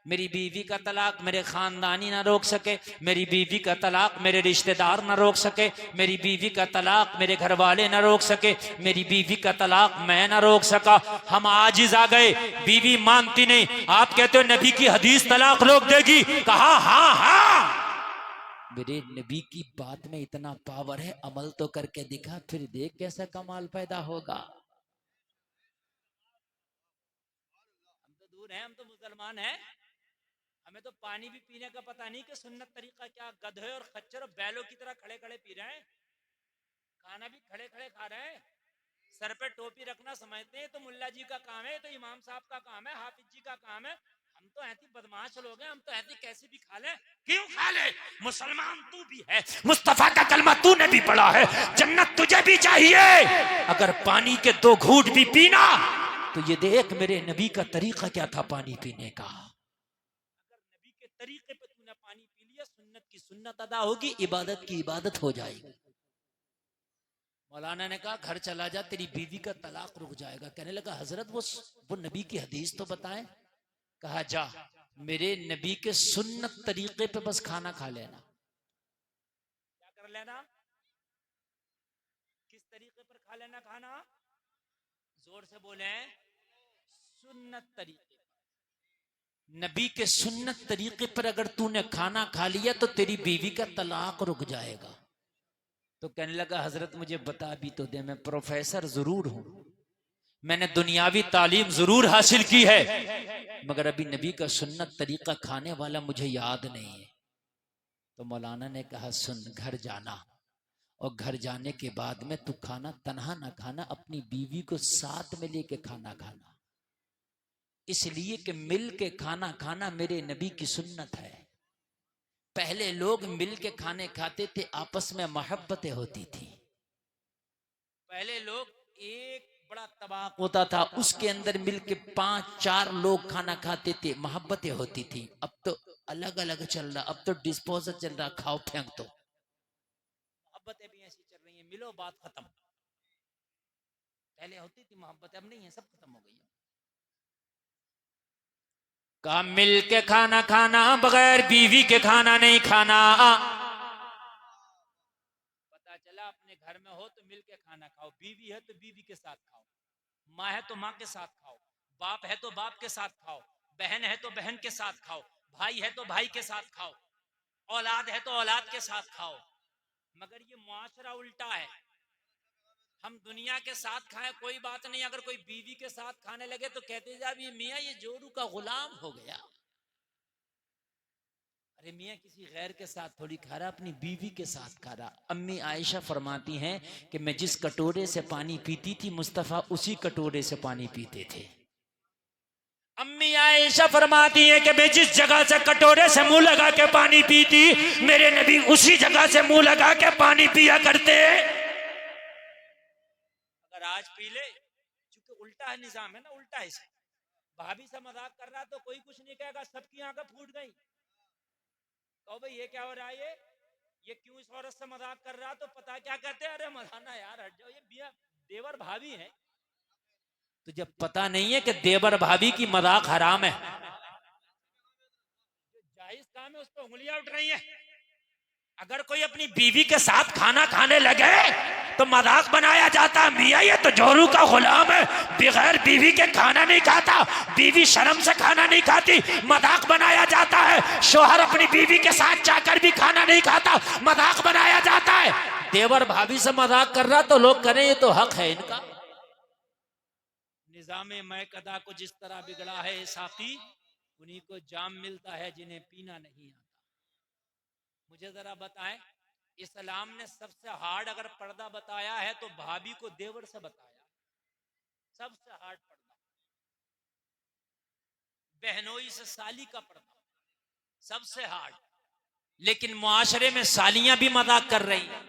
मेरी बीवी का तलाक मेरे खानदानी ना रोक सके, मेरी बीवी का तलाक मेरे रिश्तेदार ना रोक सके, मेरी बीवी का तलाक मेरे घर वाले ना रोक सके, मेरी बीवी का तलाक मैं ना रोक सका। हम आजिज आ गए, बीवी मानती नहीं। आप कहते हो नबी की हदीस तलाक रोक देगी। कहा हाँ हाँ, मेरे नबी की बात में इतना पावर है, अमल तो करके दिखा, फिर देख कैसा कमाल पैदा होगा। हम तो दूर हैं, हम तो मुसलमान हैं, हमें तो पानी भी पीने का पता नहीं कि सुन्नत तरीका क्या। गधे और खच्चर और बैलों की तरह खड़े खड़े पी रहे हैं, खाना भी खड़े खड़े खा रहे हैं, सर पे टोपी रखना समझते हैं तो मुल्ला जी का काम है, तो इमाम साहब का काम है, हाफिज जी का काम है। हम तो ऐसी बदमाश लोग हैं, हम तो ऐसी कैसे भी खा ले। क्यों खा ले? मुसलमान तू भी है, मुस्तफा का कलमा तूने भी पढ़ा है, जन्नत तुझे भी चाहिए। अगर पानी के 2 घूंट भी पीना तो ये देख मेरे नबी का तरीका क्या था पानी पीने का। अगर नबी के तरीके पे तूने पानी पी लिया, सुन्नत की सुन्नत अदा होगी, इबादत की इबादत हो जाएगी। मौलाना ने कहा घर चला जा, तेरी बीवी का तलाक रुक जाएगा। कहने लगा हजरत वो नबी की हदीस तो बताएं। कहा जा, मेरे नबी के सुन्नत तरीके पे बस खाना खा लेना। क्या कर लेना? किस तरीके पर खा लेना खाना? जोर से बोले, सुन्नत तरीके। नबी के सुन्नत तरीके पर अगर तूने खाना खा लिया तो तेरी बीवी का तलाक रुक जाएगा। तो कहने लगा हजरत मुझे बता भी तो दे, मैं प्रोफेसर जरूर हूं, मैंने दुनियावी तालीम जरूर हासिल की है, मगर अभी नबी का सुन्नत तरीका खाने वाला मुझे याद नहीं है। तो मौलाना ने कहा सुन, घर जाना और घर जाने के बाद में तू खाना तन्हा ना खाना, अपनी बीवी को साथ में लेके खाना खाना, इसलिए कि मिल के खाना खाना मेरे नबी की सुन्नत है। पहले लोग मिल के खाने खाते थे, आपस में मोहब्बतें होती थी। पहले लोग एक बड़ा तबाक होता था, उसके अंदर मिल के 5-4 लोग खाना खाते थे, मोहब्बतें होती थी। अब तो अलग अलग चल रहा, अब तो डिस्पोजल चल रहा, खाओ फेंक दो। मोहब्बतें भी ऐसी चल रही हैं, मिलो बात खत्म। पहले होती थी मोहब्बतें, अब नहीं है, सब खत्म हो गई है। कहा मिल के खाना खाना, बगैर बीवी के खाना नहीं खाना। पता चला अपने घर में हो तो मिल के खाना खाओ, बीवी है तो बीवी के साथ खाओ, माँ है तो माँ के साथ खाओ, बाप है तो बाप के साथ खाओ, बहन है तो बहन के साथ खाओ, भाई है तो भाई के साथ खाओ, औलाद है तो औलाद के साथ खाओ। मगर ये मुआशरा उल्टा है। हम दुनिया के साथ खाएं कोई बात नहीं, अगर कोई बीवी के साथ खाने लगे तो कहते जा भी मियाँ ये जोरू का गुलाम हो गया। अरे मियाँ किसी गैर के साथ थोड़ी खा रहा, अपनी बीवी के साथ खा रहा। अम्मी आयशा फरमाती हैं कि मैं जिस कटोरे से पानी पीती थी, मुस्तफा उसी कटोरे से पानी पीते थे। अम्मी आयशा फरमाती हैं कि मैं जिस जगह से कटोरे से मुंह लगा के पानी पीती, मेरे नबी उसी जगह से मुंह लगा के पानी पिया करते। अगर आज पी ले, चूंकि उल्टा है निजाम है ना, उल्टा है। भाभी से मजाक कर रहा तो कोई कुछ नहीं कहेगा, सबकी आंखें फूट गई। कहो भाई ये क्या हो रहा है, ये क्यों इस औरत से मजाक कर रहा, तो पता क्या कहते हैं, अरे मजाना यार हट जाओ, ये देवर भाभी है। तो जब पता नहीं है कि देवर भाभी की मजाक हराम है, जो जायज काम है उस पर उंगलियां उठ रही हैं। अगर कोई अपनी बीवी के साथ खाना खाने लगे तो मजाक बनाया जाता है, मियाँ ये तो जोरू का गुलाम है, बगैर बीवी के खाना नहीं खाता, बीवी शर्म से खाना नहीं खाती, मजाक बनाया जाता है। शोहर अपनी बीवी के साथ जाकर भी खाना नहीं खाता, मजाक बनाया जाता है। देवर भाभी से मजाक कर रहा तो लोग करें ये तो हक है इनका। निजामे मैकदा को जिस तरह बिगड़ा है साकी, उन्हीं को जाम मिलता है जिन्हें पीना नहीं आता। मुझे जरा बताएं, इस्लाम ने सबसे हार्ड अगर पर्दा बताया है तो भाभी को देवर से बताया, सबसे हार्ड पर्दा। बहनोई से साली का पर्दा सबसे हार्ड। लेकिन मुआशरे में सालियां भी मजाक कर रही हैं।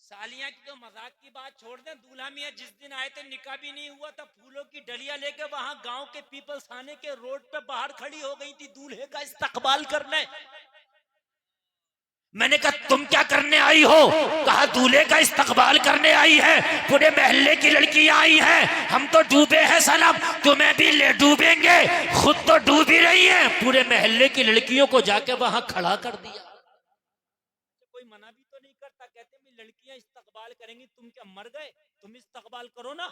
सालियां की तो मजाक की बात छोड़ दें, दूल्हा मियां जिस दिन आए थे निकाह भी नहीं हुआ था, फूलों की डलिया लेके वहां गांव के पीपल्स थाने के रोड पे बाहर खड़ी हो गई थी दूल्हे का इस्तकबाल करने। मैंने कहा तुम क्या करने आई हो? कहा दूल्हे का इस्तकबाल करने आई है, पूरे मोहल्ले की लड़कियां आई हैं, हम तो डूबे हैं सनम, तुम्हें भी ले डूबेंगे, खुद तो डूब ही रही हैं। पूरे मोहल्ले की लड़कियों को जाके वहां खड़ा कर दिया। कोई मना भी तो नहीं करता, कहते हैं लड़कियां इस्तकबाल करेंगी, तुम क्या मर गए? तुम इस्तकबाल करो ना।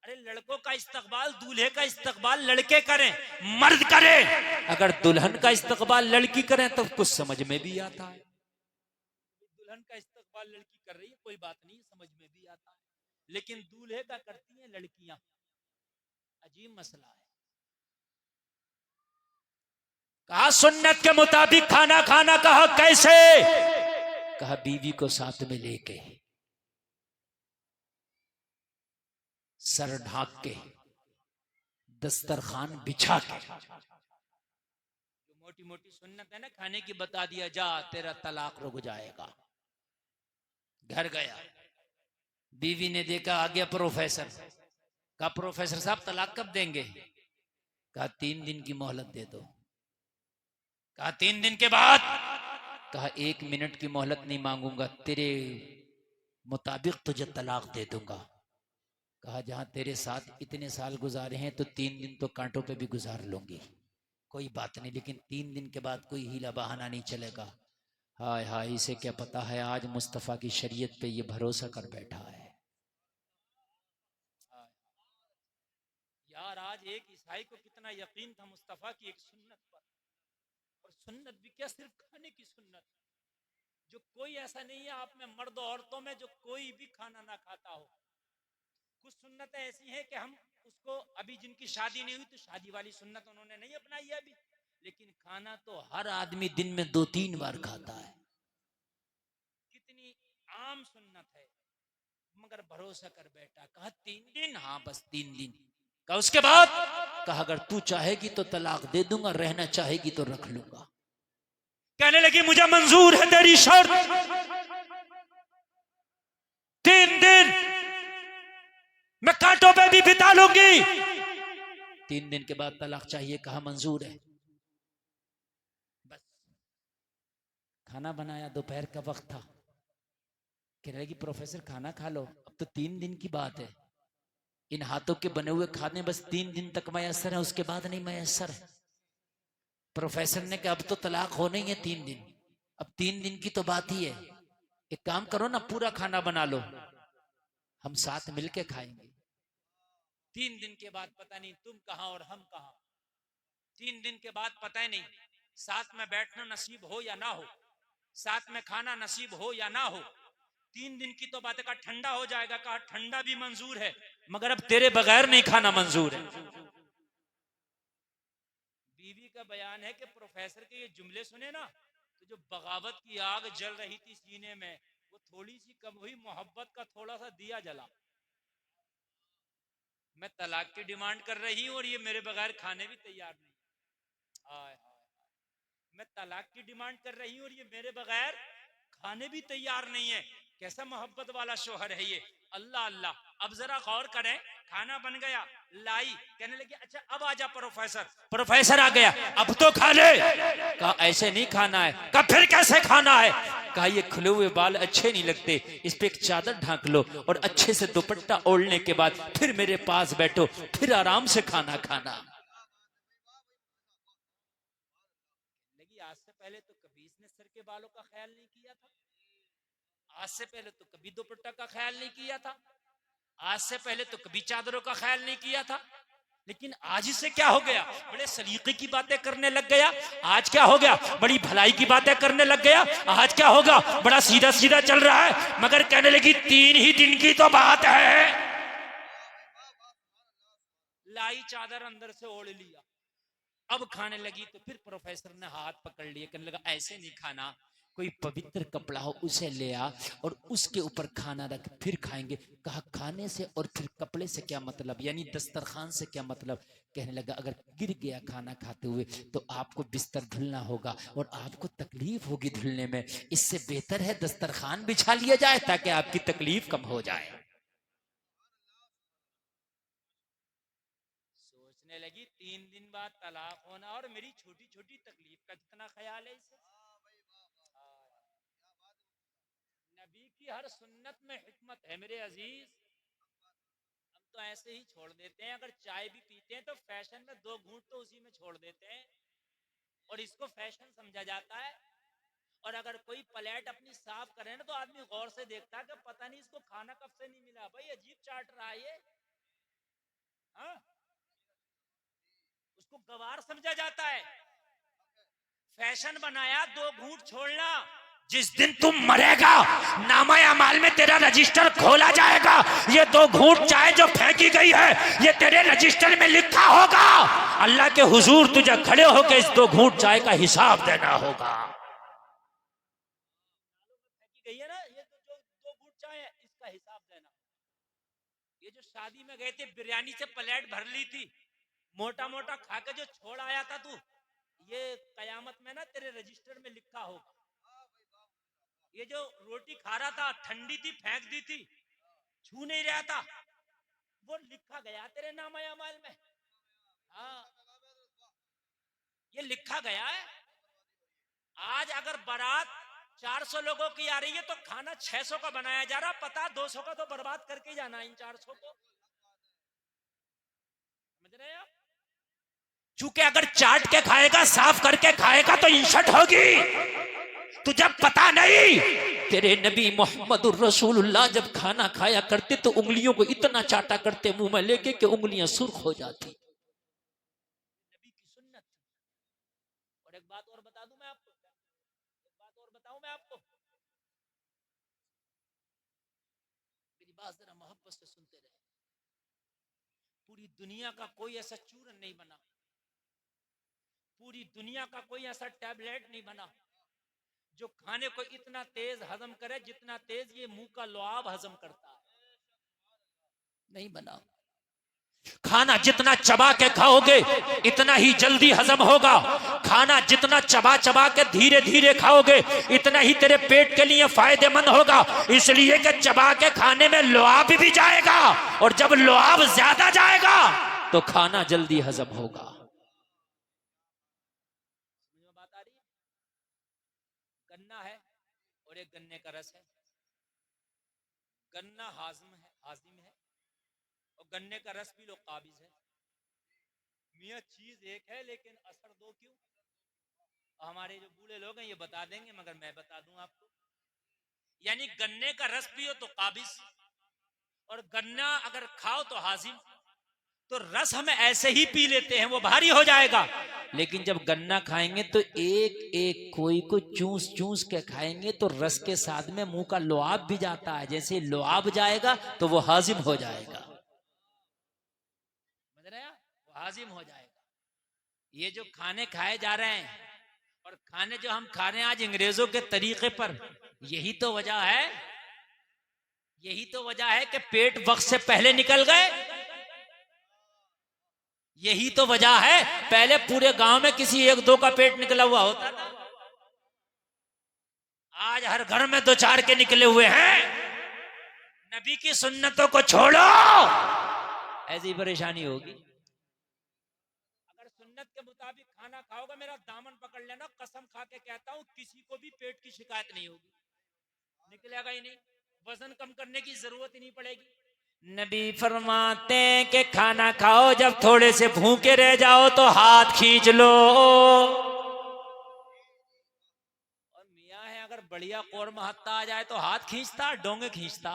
अरे लड़कों का इस्तकबाल, दूल्हे का इस्तकबाल लड़के करें, मर्द करें। अगर दुल्हन का इस्तकबाल लड़की करें तो कुछ समझ में भी आता है। दुल्हन का इस्तकबाल लड़की कर रही है कोई बात नहीं, समझ में भी आता है। लेकिन दूल्हे का करती हैं लड़कियां। अजीब मसला है। कहा सुन्नत के मुताबिक खाना खाना, कहा कैसे? कहा बीवी को साथ में लेके, सर ढाक के, दस्तरखान बिछा के। जो मोटी मोटी सुन्नत है ना खाने की, बता दिया जा तेरा तलाक रुक जाएगा। घर गया, बीवी ने देखा आ गया प्रोफेसर। कहा प्रोफेसर साहब तलाक कब देंगे? कहा 3 दिन की मोहलत दे दो। कहा 3 दिन के बाद? कहा 1 मिनट की मोहलत नहीं मांगूंगा, तेरे मुताबिक तुझे तलाक दे दूंगा। कहा जहां तेरे साथ इतने साल गुजारे हैं तो 3 दिन तो कांटों पे भी गुजार लूंगी, कोई बात नहीं, लेकिन 3 दिन के बाद कोई हीला बहाना नहीं चलेगा। हाय हाय, इसे क्या पता है आज मुस्तफ़ा की शरीयत पे ये भरोसा कर बैठा है। यार आज एक ईसाई को कितना यकीन था मुस्तफ़ा की एक सुन्नत पर, और सुन्नत भी क्या, सिर्फ खाने की सुन्नत। जो कोई ऐसा नहीं है आप में मर्द औरतों में जो कोई भी खाना ना खाता हो। कुछ सुन्नतें ऐसी हैं कि हम उसको, अभी जिनकी शादी नहीं हुई तो शादी वाली सुन्नत उन्होंने नहीं अपनाई है अभी, लेकिन खाना तो हर आदमी दिन में 2-3 बार खाता है। कितनी आम सुन्नत है, मगर भरोसा कर बैठा। कहा 3 दिन? हाँ बस 3 दिन। कहा उसके बाद? कहा अगर तू चाहेगी तो तलाक दे दूंगा, रहना चाहेगी तो रख लूंगा। कहने लगी मुझे मंजूर है तेरी शर्त, 3 दिन मैं कांटों पे भी बिता लूंगी। 3 दिन के बाद तलाक चाहिए, कहा मंजूर है। बस खाना बनाया, दोपहर का वक्त था। कहने लगी प्रोफेसर खाना खा लो, अब तो 3 दिन की बात है, इन हाथों के बने हुए खाने बस 3 दिन तक मयसर है, उसके बाद नहीं मयसर है। प्रोफेसर ने कहा अब तो तलाक होने ही है 3 दिन, अब 3 दिन की तो बात ही है, एक काम करो ना पूरा खाना बना लो, हम साथ मिलके खाएंगे। 3 दिन के बाद पता नहीं तुम कहां और हम कहां। 3 दिन के बाद पता ही नहीं साथ में बैठना नसीब हो या ना हो, साथ में खाना नसीब हो या ना हो। 3 दिन की तो बात है। कहा ठंडा हो जाएगा, कहा ठंडा भी मंजूर है, मगर अब तेरे बगैर नहीं खाना मंजूर है। बीवी का बयान है कि प्रोफेसर के ये जुमले सुने ना तो जो बगावत की आग जल रही थी सीने में वो थोड़ी सी कम हुई, मोहब्बत का थोड़ा सा दिया जला। मैं तलाक की डिमांड कर रही हूं और ये मेरे बगैर खाने भी तैयार नहीं। हाय हाय, मैं तलाक की डिमांड कर रही हूं और ये मेरे बगैर खाने भी तैयार नहीं है। कैसा मोहब्बत वाला शोहर है ये। अल्लाह अल्लाह। अब जरा गौर करें, खाना बन गया, लाई, कहने लगी अच्छा अब आजा प्रोफेसर। प्रोफेसर आ गया, अब तो खा ले। कहा ऐसे नहीं खाना है। कहा फिर कैसे खाना है? कहा ये खुले हुए बाल अच्छे नहीं लगते, इस पे एक चादर ढांक लो और अच्छे से दुपट्टा ओढ़ने के बाद फिर मेरे पास बैठो, फिर आराम से खाना खाना। आज से पहले तो कभी इसने सर के बालों का ख्याल नहीं किया था, आज से पहले तो कभी दुपट्टा का ख्याल नहीं किया था, आज से पहले तो कभी चादरों का ख्याल नहीं किया था, लेकिन आज इससे क्या हो गया? बड़े सलीके की बातें करने लग गया। आज क्या हो गया? बड़ी भलाई की बातें करने लग गया। आज क्या होगा? बड़ा सीधा सीधा चल रहा है। मगर कहने लगी 3 ही दिन की तो बात है। लाई चादर अंदर से ओढ़ लिया, अब खाने लगी तो फिर प्रोफेसर ने हाथ पकड़ लिया, कहने लगा ऐसे नहीं खाना, कोई पवित्र कपड़ा हो उसे ले आ और उसके ऊपर खाना रख फिर खाएंगे। कहा खाने से और फिर कपड़े से क्या मतलब, यानी दस्तरखान से क्या मतलब? कहने लगा अगर गिर गया खाना खाते हुए तो आपको बिस्तर धुलना होगा और आपको तकलीफ होगी धुलने में, इससे बेहतर है दस्तरखान बिछा लिया जाए ताकि आपकी तकलीफ कम हो जाए। सोचने लगी 3 दिन बाद तलाक होना और मेरी छोटी छोटी तकलीफ का कितना ख्याल है इसे। नबी की हर सुन्नत में हिकमत है मेरे अजीज। हम तो ऐसे ही छोड़ देते हैं, अगर चाय भी पीते हैं तो फैशन में 2 घूंट तो उसी में छोड़ देते हैं और इसको फैशन समझा जाता है। और अगर कोई प्लेट अपनी साफ करे ना तो आदमी गौर से देखता है कि पता नहीं इसको खाना कब से नहीं मिला, भाई अजीब चाट रहा है ये। हाँ? उसको गवार समझा जाता है। फैशन बनाया 2 घूंट छोड़ना, जिस दिन तुम मरेगा नामा अमाल में तेरा रजिस्टर खोला जाएगा। ये 2 घूंट चाय जो फेंकी गई है ये तेरे रजिस्टर में लिखा होगा। अल्लाह के हुजूर तुझे खड़े होकर इस 2 घूंट चाय का हिसाब देना होगा। फेंकी गई है ना, ये जो 2 घूंट चाय है इसका हिसाब देना। ये जो शादी में गए थे बिरयानी से प्लेट भर ली थी, मोटा मोटा खा के जो छोड़ आया था तू, ये कयामत में ना तेरे रजिस्टर में लिखा होगा। ये जो रोटी खा रहा था ठंडी थी फेंक दी थी, छू नहीं रहा था, वो लिखा गया तेरे नामा अमाल में। हाँ ये लिखा गया है। आज अगर बारात 400 लोगों की आ रही है तो खाना 600 का बनाया जा रहा, पता 200 का तो बर्बाद करके जाना इन 400 को। समझ रहे हैं आप? चूंकि अगर चाट के खाएगा साफ करके खाएगा तो इंसल्ट होगी। तुझे पता नहीं तेरे नबी मोहम्मद रसूलुल्लाह जब खाना खाया करते तो उंगलियों को इतना चाटा करते मुंह में लेके कि उंगलियां सुर्ख हो जाती। नबी की सुन्नत। और एक बात और बता दूं मैं आपको, एक बात और बताऊं मैं आपको, मेरी बात जरा मोहब्बत से सुनते रहे। पूरी दुनिया का कोई ऐसा चूरन नहीं बना, पूरी दुनिया का कोई ऐसा टैबलेट नहीं बना जो खाने को इतना तेज हजम करे जितना तेज ये मुंह का लुआब हजम करता है। नहीं बना। खाना जितना चबा के खाओगे इतना ही जल्दी हजम होगा। खाना जितना चबा चबा के धीरे धीरे खाओगे इतना ही तेरे पेट के लिए फायदेमंद होगा। इसलिए कि चबा के खाने में लुआब भी जाएगा और जब लुआब ज्यादा जाएगा तो खाना जल्दी हजम होगा। बात आ रही है? गन्ना है और एक गन्ने का रस है। गन्ना हाजिम है और गन्ने का रस भी लो काबिज है। मियाँ चीज एक है लेकिन असर 2 क्यों? हमारे जो बूढ़े लोग हैं ये बता देंगे मगर मैं बता दूं आपको। यानी गन्ने का रस पियो तो काबिज और गन्ना अगर खाओ तो हाजिम। तो रस हम ऐसे ही पी लेते हैं वो भारी हो जाएगा, लेकिन जब गन्ना खाएंगे तो एक एक कोई को चूस चूस के खाएंगे तो रस के साथ में मुंह का लुआब भी जाता है। जैसे लुआब जाएगा तो वो हाजिम हो जाएगा। समझ रहे हैं? वो हाजिम हो जाएगा। ये जो खाने खाए जा रहे हैं और खाने जो हम खा रहे हैं आज अंग्रेजों के तरीके पर, यही तो वजह है, यही तो वजह है कि पेट वक्त से पहले निकल गए। यही तो वजह है, पहले पूरे गांव में किसी 1-2 का पेट निकला हुआ होता था, आज हर घर में 2-4 के निकले हुए हैं। नबी की सुन्नतों को छोड़ो, ऐसी परेशानी होगी। अगर सुन्नत के मुताबिक खाना खाओगे, मेरा दामन पकड़ लेना, कसम खा के कहता हूं किसी को भी पेट की शिकायत नहीं होगी, निकलेगा ही नहीं, वजन कम करने की जरूरत ही नहीं पड़ेगी। नबी फरमाते हैं कि खाना खाओ, जब थोड़े से भूखे रह जाओ तो हाथ खींच लो। और मियाँ है अगर बढ़िया कौरमा हत्ता आ जाए तो हाथ खींचता, डोंगे खींचता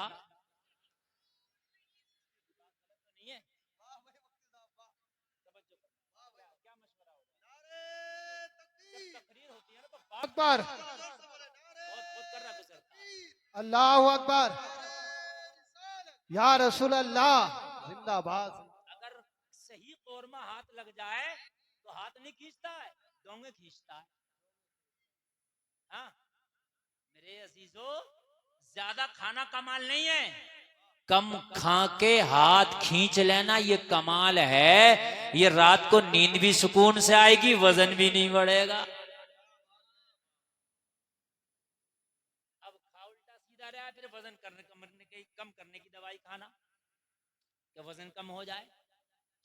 नहीं है। क्या मशवरा होगा? जब तकरीर होती है ना तो अकबर, बहुत कर रहा गुजरता। अल्लाह अकबर, या रसूल अल्लाह, जिंदाबाद। अगर सही कौरमा हाथ लग जाए तो हाथ नहीं खींचता है, डोंगे खींचता है। हाँ मेरे अजीजों, ज्यादा खाना कमाल नहीं है, कम खा के हाथ खींच लेना ये कमाल है। ये रात को नींद भी सुकून से आएगी, वजन भी नहीं बढ़ेगा। अब खा उल्टा सीधा रहा है, फिर वजन कम करने की दवाई खाना कि वजन कम हो जाए।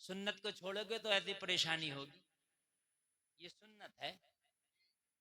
सुन्नत को छोड़ोगे तो ऐसी परेशानी होगी। ये सुन्नत है।